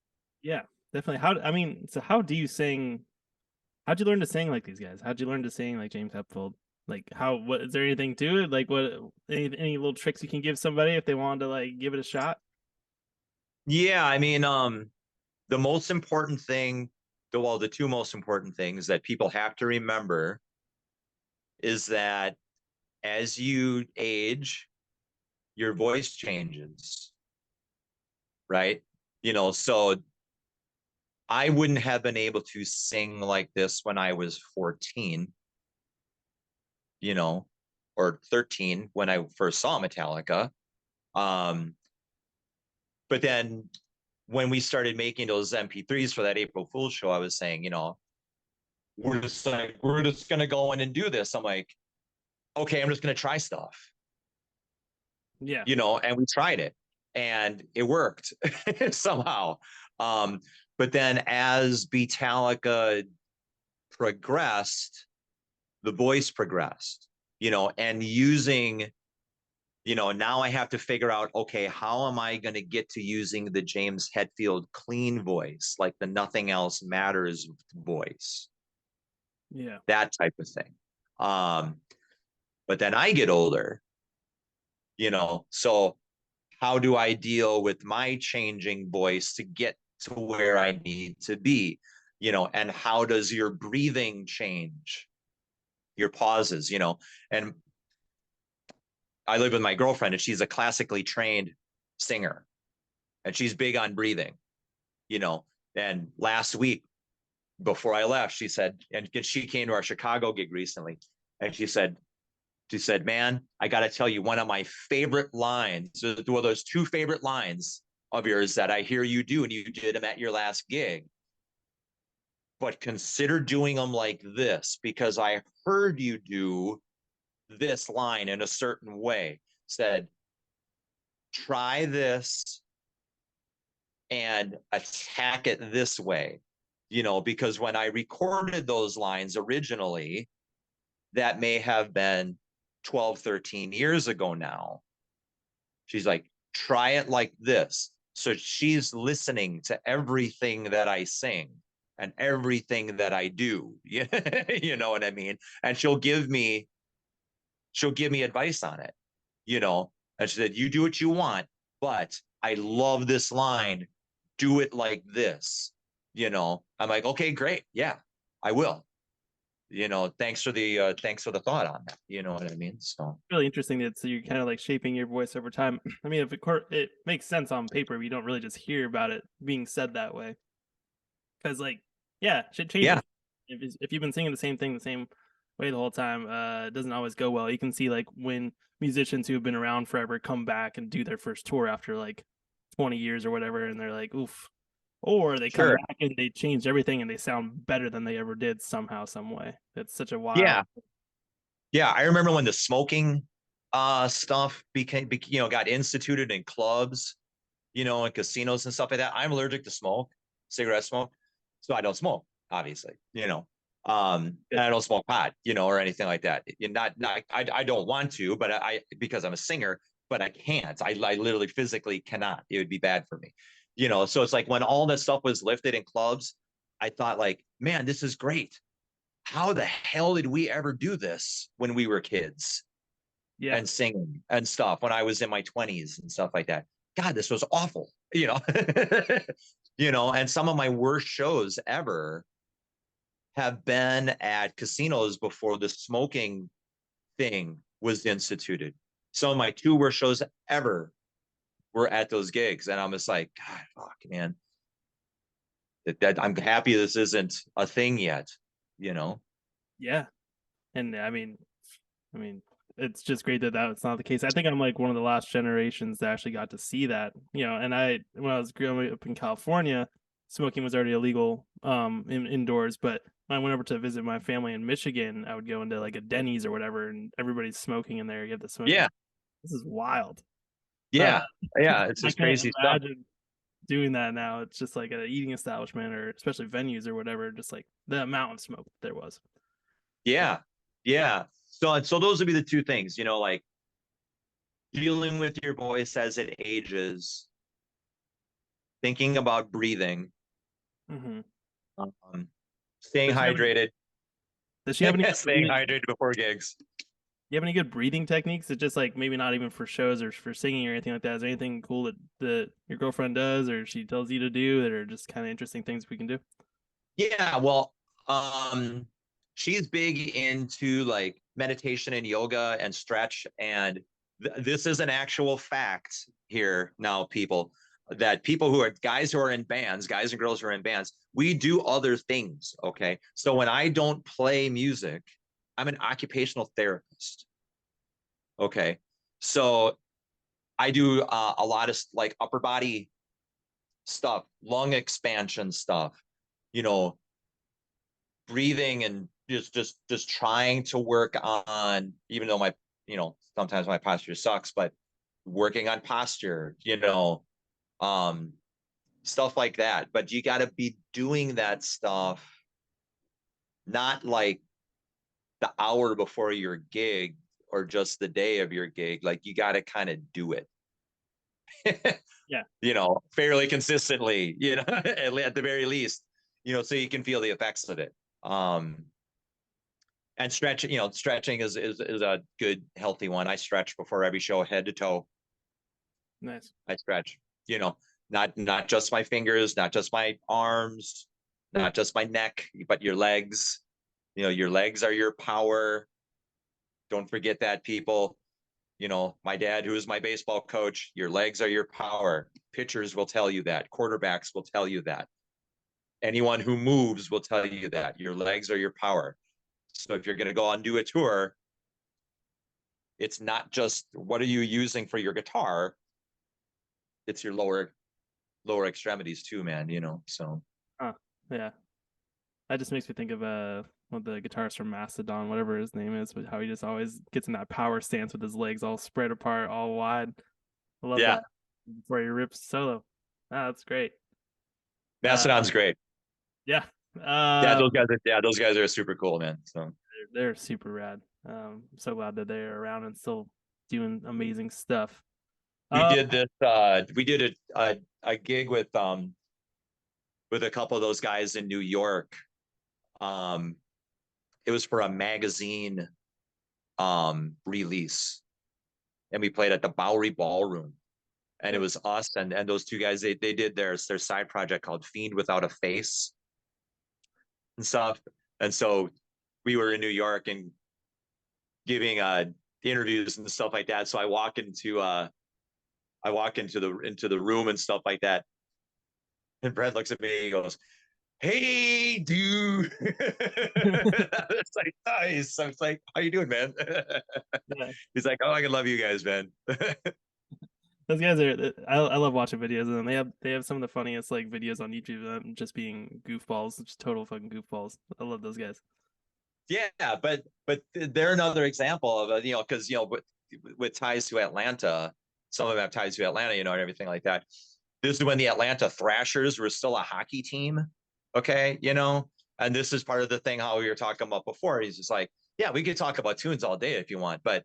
yeah, definitely. How I mean, so how do you sing? How'd you learn to sing like these guys? How'd you learn to sing like James Hetfield? Like how? What is there anything to it? Like what? Any little tricks you can give somebody if they wanted to like give it a shot? yeah, I mean, the most important thing, the two most important things that people have to remember is that as you age, your voice changes, right? You know, so I wouldn't have been able to sing like this when I was 14, you know, or 13 when I first saw Metallica. Um, but then when we started making those MP3s for that April Fool's show, I was saying, you know, we're just gonna go in and do this. I'm like, okay, I'm just gonna try stuff, Yeah, you know, and we tried it and it worked somehow. Um, but then as Beatallica progressed, the voice progressed, you know, and using, you know, now I have to figure out, okay, how am I going to get to using the James Hetfield clean voice, like the nothing else matters voice, yeah, that type of thing. Um, but then I get older, you know, so how do I deal with my changing voice to get to where I need to be, you know, and how does your breathing change, your pauses, you know? And I live with my girlfriend and she's a classically trained singer and she's big on breathing, you know. And last week before I left, she said, and she came to our Chicago gig recently, and she said, man, I got to tell you, one of my favorite lines, well, those two favorite lines of yours that I hear you do, and you did them at your last gig. But consider doing them like this because I heard you do this line in a certain way. Said, try this and attack it this way, you know, because when I recorded those lines originally, that may have been 12, 13 years ago now. She's like, try it like this. So she's listening to everything that I sing and everything that I do. You know what I mean? And she'll give me advice on it, you know. And she said, you do what you want, but I love this line. Do it like this. You know, I'm like, okay, great. Yeah, I will. You know, thanks for the thought on that. You know what I mean? So Really interesting that so you're kind of like shaping your voice over time. I mean, if it makes sense on paper, but you don't really just hear about it being said that way. Because like, yeah, shit changes. yeah, If you've been singing the same thing the same way the whole time, it doesn't always go well. You can see like when musicians who have been around forever come back and do their first tour after like 20 years or whatever, and they're like, oof. Or they come sure. back and they change everything and they sound better than they ever did somehow, some way. It's such a wild. Yeah. Yeah. I remember when the smoking stuff got instituted in clubs, you know, and casinos and stuff like that. I'm allergic to cigarette smoke. So I don't smoke, obviously, you know. And I don't smoke pot, you know, or anything like that. I don't want to, but because I'm a singer, but I can't. I literally physically cannot. It would be bad for me, you know. So it's like when all this stuff was lifted in clubs, I thought like, man, this is great. How the hell did we ever do this when we were kids Yeah. and singing and stuff when I was in my 20s and stuff like that? God, this was awful, you know. You know, and some of my worst shows ever have been at casinos before the smoking thing was instituted. Some of my two worst shows ever were at those gigs. And I'm just like, God, fuck, man. That I'm happy this isn't a thing yet, you know? Yeah. And I mean, it's just great that that's not the case. I think I'm like one of the last generations that actually got to see that, and when I was growing up in California, smoking was already illegal indoors, but when I went over to visit my family in Michigan, I would go into like a Denny's or whatever and everybody's smoking in there. You have the smoke. Yeah. This is wild. Uh, Yeah. Yeah. It's I just can't crazy stuff. imagine doing that now. It's just like at an eating establishment or especially venues or whatever, just like the amount of smoke there was. Yeah. Yeah. So those would be the two things, you know, like dealing with your voice as it ages, thinking about breathing, Mm-hmm. um, staying Does she have any hydrated, does she have any good staying breathing hydrated before gigs. you have any good breathing techniques? It's just like maybe not even for shows or for singing or anything like that. Is there anything cool that your girlfriend does or she tells you to do that are just kind of interesting things we can do? Yeah, well, um, she's big into like meditation and yoga and stretch, and this is an actual fact here now, people, that people who are guys who are in bands, guys and girls who are in bands, we do other things. Okay, so when I don't play music, I'm an occupational therapist. Okay, so I do a lot of like upper body stuff, lung expansion stuff, you know, breathing and just trying to work on, even though sometimes my posture sucks, but working on posture, you know, um stuff like that. But you got to be doing that stuff not like the hour before your gig or just the day of your gig. Like you got to kind of do it Yeah. you know, fairly consistently, you know, at the very least, you know, so you can feel the effects of it. And stretching, you know, stretching is a good healthy one. I stretch before every show, head to toe. Nice. I stretch, you know, not just my fingers, not just my arms, not just my neck, but your legs. You know, your legs are your power. Don't forget that, people. You know, my dad, who is my baseball coach, your legs are your power. Pitchers will tell you that. Quarterbacks will tell you that. Anyone who moves will tell you that. Your legs are your power. So if you're going to go and do a tour, it's not just what are you using for your guitar, it's your lower extremities too, man, you know. So Huh. Yeah. That just makes me think of one of the guitarist from Mastodon, whatever his name is, but how he just always gets in that power stance with his legs all spread apart, all wide. I love yeah, that before he rips solo. Ah, that's great. Uh, Mastodon's great. yeah. Yeah, those guys are super cool, man. So They're super rad. So glad that they're around and still doing amazing stuff. We Uh, did this, we did a gig with a couple of those guys in New York. Um, it was for a magazine release, and we played at the Bowery Ballroom. And it okay. was us and those two guys. They did their side project called Fiend Without a Face and stuff. And so we were in New York and giving interviews and stuff like that. So I walk into the room and stuff like that. And Brad looks at me and he goes, "Hey, dude." It's like nice. I was like, "How you doing, man?" Yeah, He's like, "Oh, I can love you guys, man." those guys are. I love watching videos of them. They have some of the funniest like videos on YouTube of them just being goofballs, just total fucking goofballs. I love those guys. Yeah, but they're another example of because with ties to Atlanta, some of them have ties to Atlanta, and everything like that. This is when the Atlanta Thrashers were still a hockey team, okay, and this is part of the thing how we were talking about before. He's just like, yeah, we could talk about tunes all day if you want, but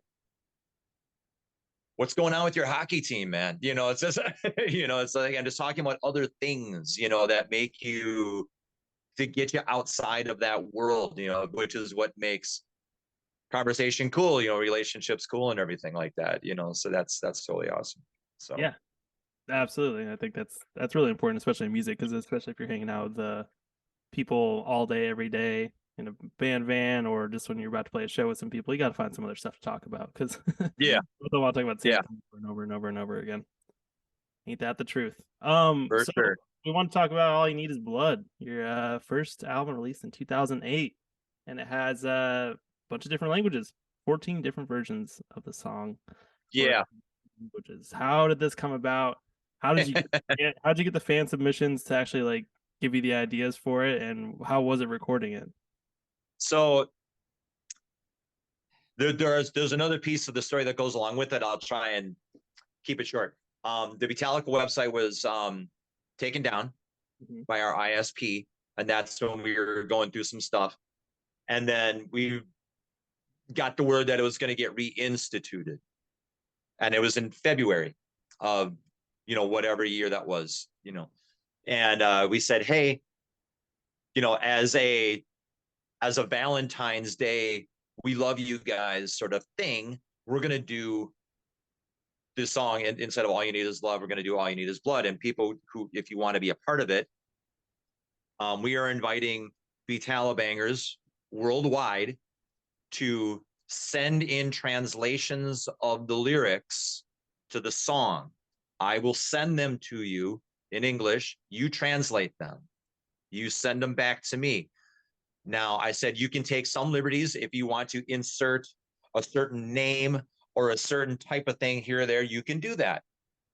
what's going on with your hockey team, man? It's just, it's like I'm just talking about other things, that make you to get you outside of that world, which is what makes conversation cool, relationships cool and everything like that, so that's totally awesome. So Yeah, absolutely. I think that's really important, especially in music, because especially if you're hanging out with people all day, every day in a band van, or just when you're about to play a show with some people, you got to find some other stuff to talk about because yeah, we don't want to talk about the same yeah, thing over and over and over and over again. Ain't that the truth? for So sure. we want to talk about All You Need Is Blood, your first album released in 2008, and it has a bunch of different languages, 14 different versions of the song for Yeah. languages. How did this come about? How did you how'd you get the fan submissions to actually like give you the ideas for it, and how was it recording it? So there's another piece of the story that goes along with it. I'll try and keep it short. The Beatallica website was taken down Mhm. by our ISP, and that's when we were going through some stuff. And then we got the word that it was going to get reinstituted, and it was in February of whatever year that was, and we said, hey, as a Valentine's Day, we love you guys sort of thing, we're going to do this song, and instead of All You Need Is Love, we're going to do All You Need Is Blood. And people who, if you want to be a part of it, we are inviting Beatalibangers worldwide to send in translations of the lyrics to the song. I will send them to you in English. You translate them. You send them back to me. Now, I said you can take some liberties if you want to insert a certain name or a certain type of thing here or there, you can do that.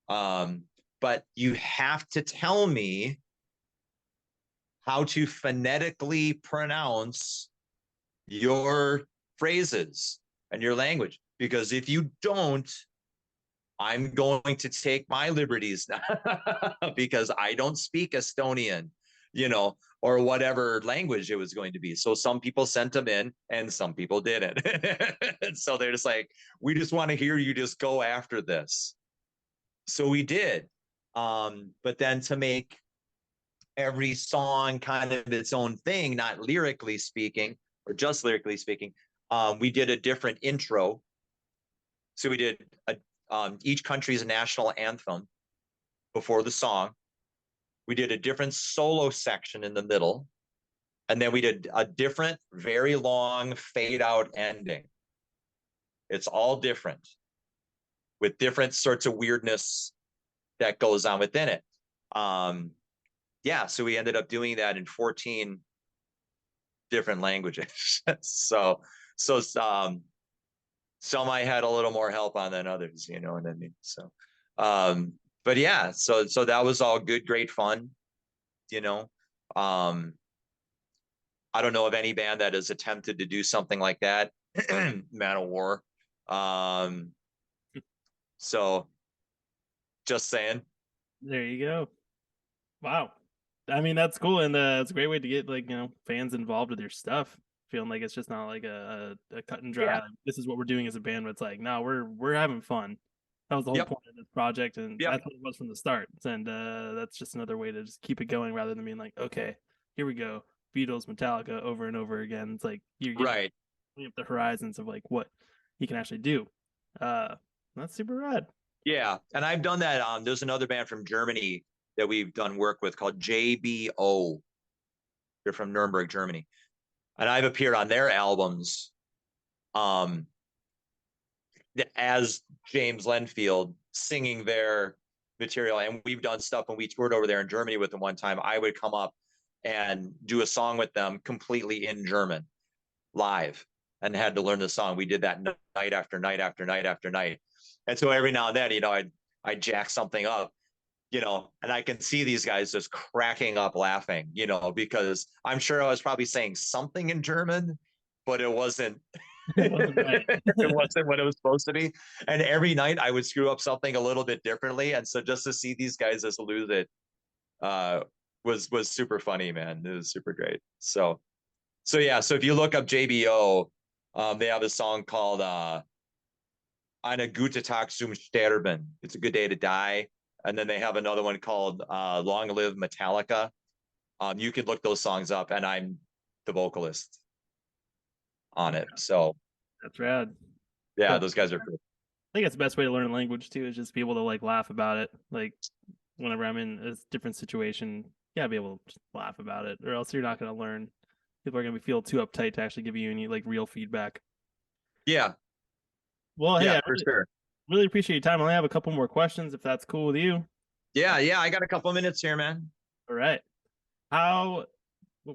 But you have to tell me how to phonetically pronounce your phrases and your language. Because if you don't, I'm going to take my liberties now because I don't speak Estonian, or whatever language it was going to be. So some people sent them in and some people didn't. So they're just like, we just want to hear you just go after this. So we did. But then to make every song kind of its own thing, not lyrically speaking or just lyrically speaking, we did a different intro. So we did each country's national anthem before the song. We did a different solo section in the middle. And then we did a different, very long fade out ending. It's all different with different sorts of weirdness that goes on within it. Yeah, so we ended up doing that in 14 different languages. so some I had a little more help on than others, you know what I mean? So but yeah, so that was all good, great fun, you know. Um I don't know of any band that has attempted to do something like that. Man of War. Um so just saying. There you go. Wow. I mean, that's cool, and it's a great way to get like fans involved with your stuff. feeling like it's just not like a cut and dry. Yeah. Like, this is what we're doing as a band. But it's like, no, we're having fun. That was the whole Yep. point of this project, and Yep. that's what it was from the start. And that's just another way to just keep it going rather than being like, okay, here we go, Beatles, Metallica, over and over again. It's like you're getting Right. up the horizons of like what you can actually do. That's super rad. Yeah. And I've done that. There's another band from Germany that we've done work with called JBO. They're from Nuremberg, Germany. And I've appeared on their albums um as Jaymz Lennfield singing their material. And we've done stuff when we toured over there in Germany with them one time. I would come up and do a song with them completely in German live and had to learn the song. We did that night after night after night after night. And so every now and then, I'd jack something up, and I can see these guys just cracking up laughing, because I'm sure I was probably saying something in German, but it wasn't It wasn't right. it wasn't what it was supposed to be. And every night I would screw up something a little bit differently. And so just to see these guys just lose it was super funny, man. It was super great. So yeah, so if you look up JBO, they have a song called Eine gute Tag zum Sterben. It's a good day to die. And then they have another one called Long Live Metallica. You could look those songs up, and I'm the vocalist on it. So That's rad. yeah, But those guys are cool. I think it's the best way to learn a language too, is just be able to like laugh about it. Like whenever I'm in a different situation, yeah, be able to just laugh about it, or else you're not going to learn. People are going to feel too uptight to actually give you any like real feedback. Yeah. Well, hey, Yeah, I for sure. really appreciate your time. I only have a couple more questions, if that's cool with you. Yeah, I got a couple of minutes here, man. All right. How?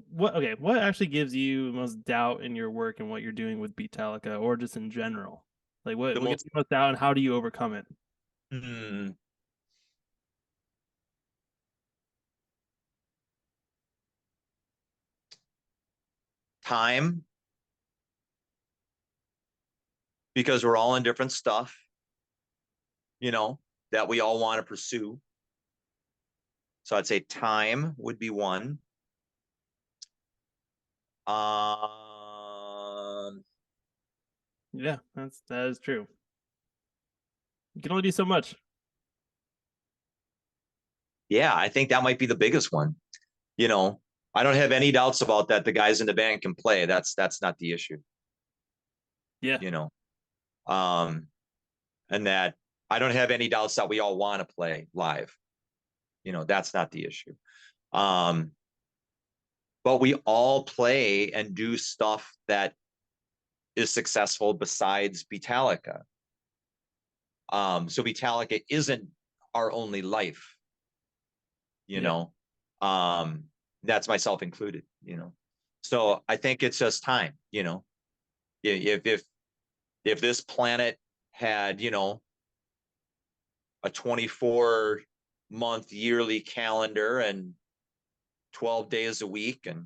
What? Okay. What actually gives you the most doubt in your work and what you're doing with Beatallica, or just in general? Like, The what gets most you most doubt, and how do you overcome it? hmm, time, because we're all in different stuff, that we all want to pursue. So I'd say time would be one. Um, Yeah, that is true. You can only do so much. yeah, I think that might be the biggest one. You know, I don't have any doubts about that. The guys in the band can play. That's not the issue. Yeah. You know, um, and that I don't have any doubts that we all want to play live. That's not the issue. Um, but we all play and do stuff that is successful besides Beatallica. So Beatallica isn't our only life, you Yeah. know. That's myself included, So I think it's just time, If this planet had, a 24-month yearly calendar and 12 days a week and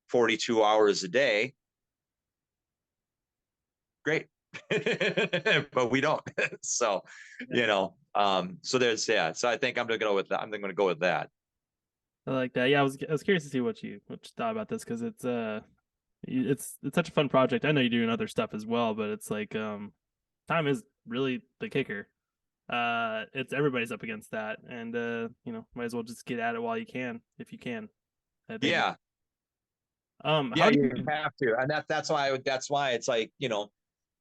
42 hours a day, great. But we don't. So, so there's, yeah. So I think I'm going to go with that. I'm going to go with that. I like that. Yeah, I was curious to see what you thought about this, because it's such a fun project. I know you're doing other stuff as well, but it's like time is really the kicker. It's everybody's up against that, and might as well just get at it while you can, if you can. I think. Yeah. How Yeah, do you you? have to. And that's why it's like,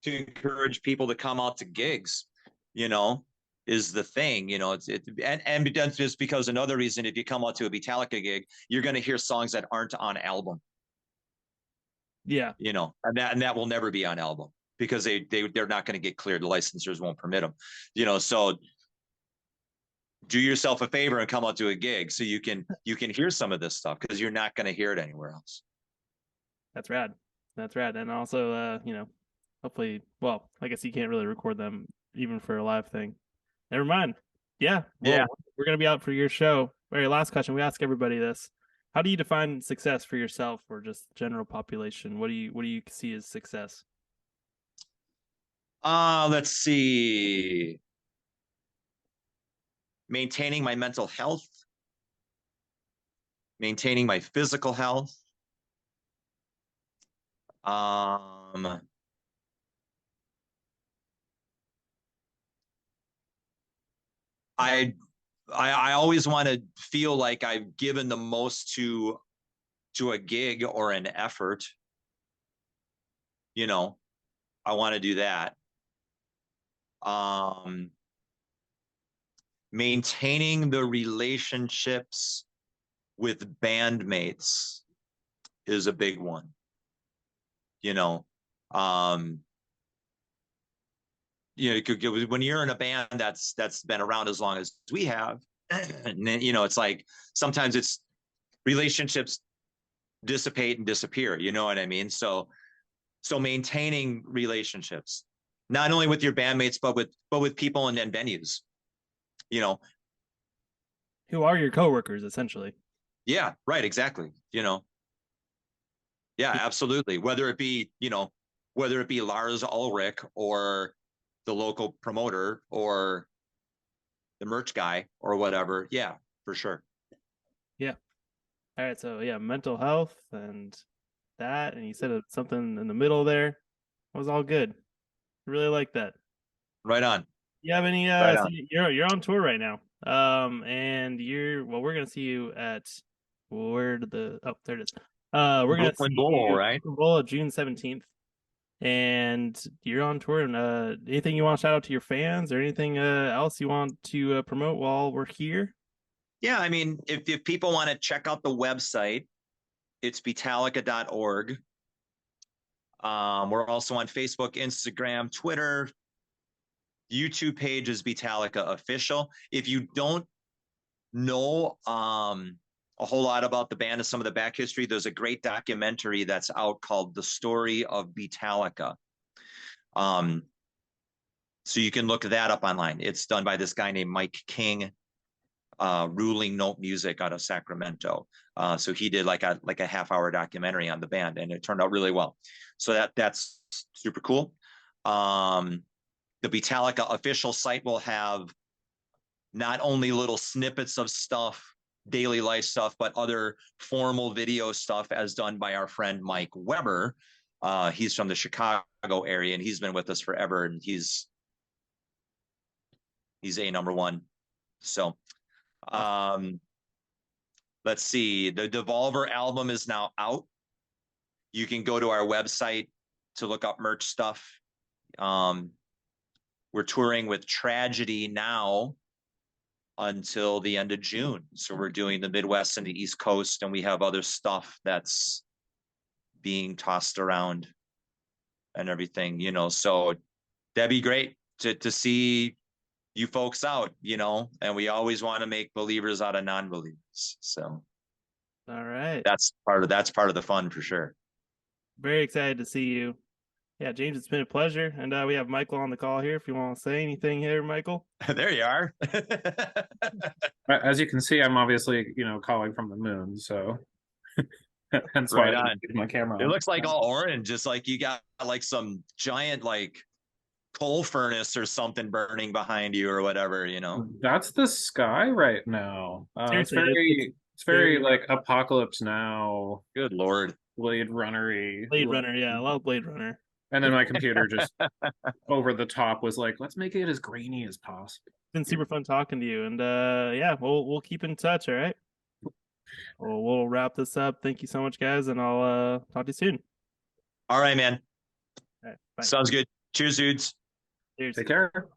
to encourage people to come out to gigs, you know, is the thing, and just because another reason, if you come out to a Beatallica gig, you're going to hear songs that aren't on album, Yeah, and that will never be on album because they're not going to get cleared. The licensors won't permit them, so do yourself a favor and come out to a gig so you can hear some of this stuff, because you're not going to hear it anywhere else. that's rad. That's rad, and also, hopefully, well, I guess you can't really record them even for a live thing. Never mind. Yeah. Well, Yeah. we're gonna be out for your show. Very last question. We ask everybody this. How do you define success for yourself, or just general population? What do you see as success? Let's see. Maintaining my mental health, maintaining my physical health, Um, I I always want to feel like I've given the most to a gig or an effort. You know, I want to do that. Um, Maintaining the relationships with bandmates is a big one. You know, um, when you're in a band that's been around as long as we have, and then, it's like sometimes it's relationships dissipate and disappear. You know what I mean? So maintaining relationships, not only with your bandmates, but with people and venues. You know, Who are your coworkers essentially? yeah, right, exactly. Yeah, absolutely. Whether it be Lars Ulrich or the local promoter or the merch guy or whatever. Yeah, for sure. Yeah. All right. So yeah, mental health and that, and you said something in the middle there. That was all good. Really like that. Right on. You have any Right so on. you're on tour right now. And we're gonna see you at where did the oh there it is. We're gonna Brooklyn see Bowl, you right? Bowl June 17th. And you're on tour, and anything you want to shout out to your fans or anything else you want to promote while we're here? Yeah, I mean, if people want to check out the website, it's beatallica.org. We're also on Facebook, Instagram, Twitter. YouTube page is Beatallica Official. If you don't know a whole lot about the band and some of the back history, there's a great documentary that's out called The Story of Beatallica. So you can look that up online. It's done by this guy named Mike King, Ruling Note Music out of Sacramento. So he did like a half-hour documentary on the band, and it turned out really well. So that's super cool. The Beatallica official site will have not only little snippets of stuff, daily life stuff, but other formal video stuff as done by our friend Mike Weber. He's from the Chicago area, and he's been with us forever, and he's a number one. So let's see. The Devolver album is now out. You can go to our website to look up merch stuff. We're touring with Tragedy now until the end of June. So we're doing the Midwest and the East Coast, and we have other stuff that's being tossed around and everything, so that'd be great to see you folks out, and we always want to make believers out of non-believers. So All right. that's part of the fun for sure. Very excited to see you. Yeah, James, it's been a pleasure. And we have Michael on the call here if you want to say anything here, Michael. There you are. As you can see, I'm obviously, calling from the moon, so hence Right why I on. didn't keep my camera It on. looks like all orange, just like you got like some giant like coal furnace or something burning behind you or whatever, That's the sky right now. Seriously, it's very like Apocalypse Now, Good Lord. Blade Runner-y. Blade Runner, yeah, I love Blade Runner. And then my computer just over the top was like, let's make it as grainy as possible. It's been super fun talking to you. And yeah, we'll keep in touch, all right? Well, we'll wrap this up. Thank you so much, guys, and I'll talk to you soon. All right, man. All right, bye. Sounds good. Cheers, dudes. Cheers. Take care.